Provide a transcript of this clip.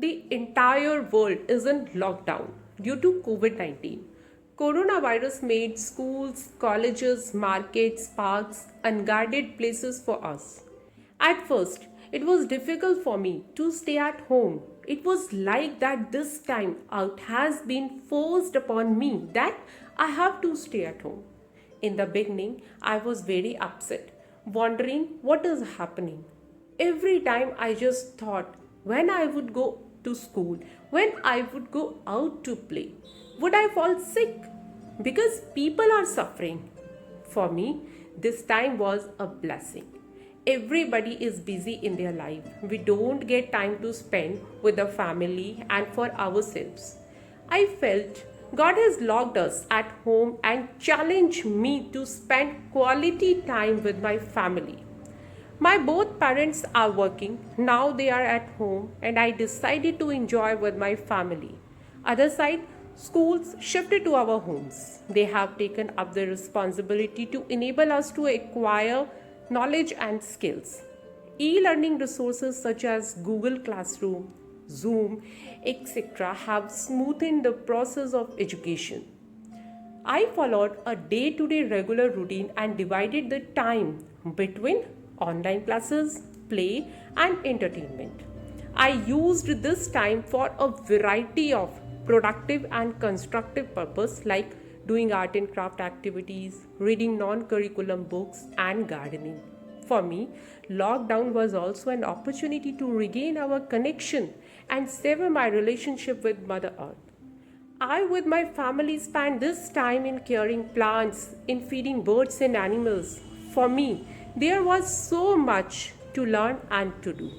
The entire world is in lockdown due to COVID-19. Coronavirus made schools, colleges, markets, parks unguarded places for us. At first, it was difficult for me to stay at home. It was like that this time out has been forced upon me that I have to stay at home. In the beginning, I was very upset, wondering what is happening. Every time I just thought when I would go to school, when I would go out to play, would I fall sick? Because people are suffering. For me, this time was a blessing. Everybody is busy in their life. We don't get time to spend with the family and for ourselves. I felt God has locked us at home and challenged me to spend quality time with my family. My both parents are working, now they are at home and I decided to enjoy with my family. Other side, schools shifted to our homes. They have taken up the responsibility to enable us to acquire knowledge and skills. E-learning resources such as Google Classroom, Zoom, etc. have smoothened the process of education. I followed a day-to-day regular routine and divided the time between online classes, play, and entertainment. I used this time for a variety of productive and constructive purpose like doing art and craft activities, reading non-curriculum books, and gardening. For me, lockdown was also an opportunity to regain our connection and savor my relationship with Mother Earth. I, with my family, spent this time in caring plants, in feeding birds and animals. For me, there was so much to learn and to do.